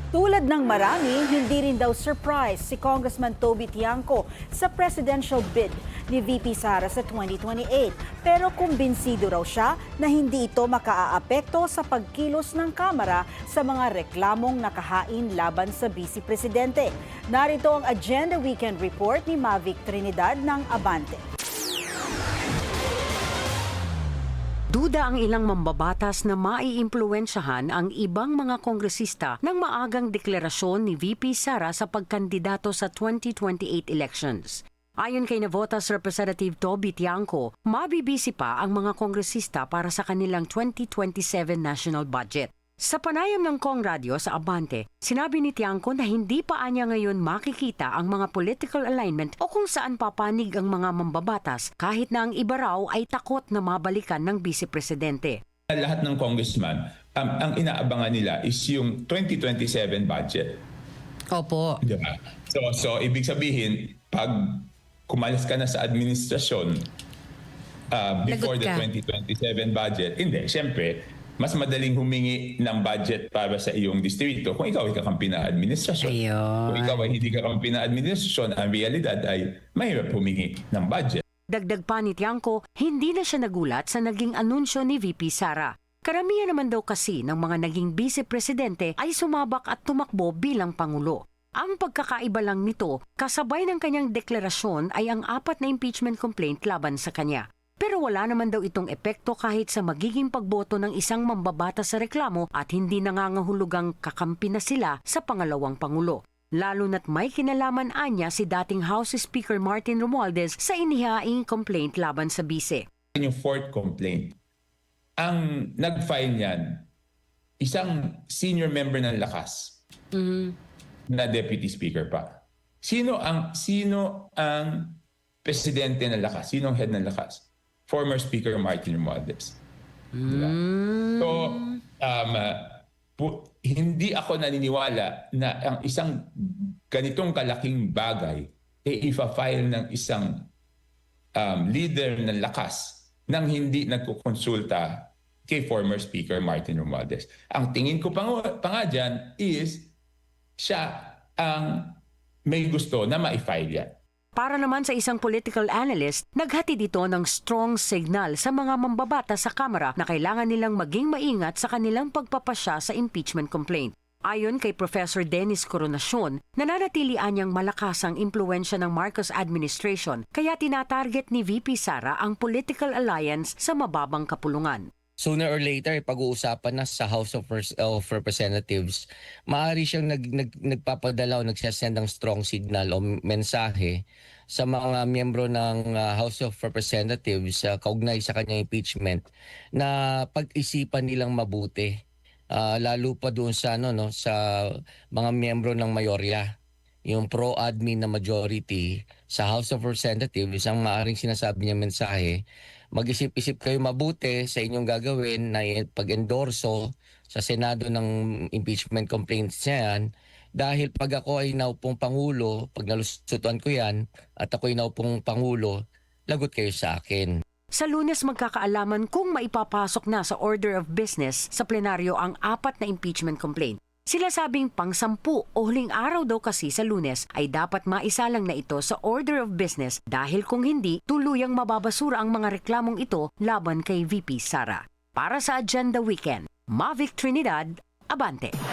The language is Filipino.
Tulad ng marami, hindi rin daw surprise si Congressman Toby Tiangco sa presidential bid ni VP Sara sa 2028. Pero kumbinsido raw siya na hindi ito makaaapekto sa pagkilos ng Kamara sa mga reklamong nakahain laban sa Vice Presidente. Narito ang Agenda Weekend Report ni Mavic Trinidad ng Abante. Duda ang ilang mambabatas na maiimpluwensyahan ang ibang mga kongresista ng maagang deklarasyon ni VP Sara sa pagkandidato sa 2028 elections. Ayon kay Navotas Representative Toby Tiangco, mabibisi pa ang mga kongresista para sa kanilang 2027 national budget. Sa panayam ng Kong Radio sa Abante, sinabi ni Tiangco na hindi pa anya ngayon makikita ang mga political alignment o kung saan papanig ang mga mambabatas kahit na ang iba raw ay takot na mabalikan ng Vice Presidente. Lahat ng congressman, ang inaabangan nila is yung 2027 budget. Opo. Diba? So ibig sabihin, pag kumalas ka na sa administrasyon before the 2027 budget, hindi, siyempre, mas madaling humingi ng budget para sa iyong distrito kung ikaw ay kakampi na administrasyon. Ayun. Kung ikaw ay hindi kakampi na administrasyon, ang realidad ay mahirap humingi ng budget. Dagdag pa ni Tiangco, hindi na siya nagulat sa naging anunsyo ni VP Sara. Karamihan naman daw kasi ng mga naging Vice Presidente ay sumabak at tumakbo bilang Pangulo. Ang pagkakaiba lang nito, kasabay ng kanyang deklarasyon ay ang 4 na impeachment complaint laban sa kanya. Pero wala naman daw itong epekto kahit sa magiging pagboto ng isang mambabatas sa reklamo at hindi nangangahulugang kakampi na sila sa pangalawang Pangulo. Lalo na't may kinalaman anya si dating House Speaker Martin Romualdez sa inihaing complaint laban sa bise. Yung 4th complaint, ang nag-file niyan, isang senior member ng Lakas na deputy speaker pa. Sino ang presidente ng Lakas? Sino ang head ng Lakas? Former Speaker Martin Romualdez. Diba? So, hindi ako naniniwala na ang isang ganitong kalaking bagay ifa-file ng isang leader ng Lakas nang hindi nagkukonsulta kay former Speaker Martin Romualdez. Ang tingin ko pa nga dyan is siya ang may gusto na ma-file yan. Para naman sa isang political analyst, naghatid ito ng strong signal sa mga mambabata sa Kamara na kailangan nilang maging maingat sa kanilang pagpapasya sa impeachment complaint. Ayon kay Professor Dennis Coronacion, nananatilian niyang malakas ang impluensya ng Marcos administration kaya tinatarget ni VP Sara ang political alliance sa mababang kapulungan. Sooner or later, pag-uusapan na sa House of Representatives, maaari siyang nagpapadala o nagsasend ng strong signal o mensahe sa mga miyembro ng House of Representatives kaugnay sa kanyang impeachment na pag-isipan nilang mabuti. Lalo pa doon sa, sa mga miyembro ng mayorya. Yung pro-admin na majority sa House of Representatives, ang maaaring sinasabi niya mensahe, mag-isip-isip kayo mabuti sa inyong gagawin na pag-endorso sa Senado ng impeachment complaints niya yan. Dahil pag ako ay naupong Pangulo, pag nalusutan ko yan, at ako ay naupong Pangulo, lagot kayo sa akin. Sa Lunes magkakaalaman kung maipapasok na sa order of business sa plenaryo ang 4 na impeachment complaint. Sila sabing pang-10 o huling araw daw kasi sa Lunes ay dapat maisalang na ito sa order of business dahil kung hindi, tuluyang mababasura ang mga reklamong ito laban kay VP Sara. Para sa Agenda Weekend, Mavic Trinidad, Abante.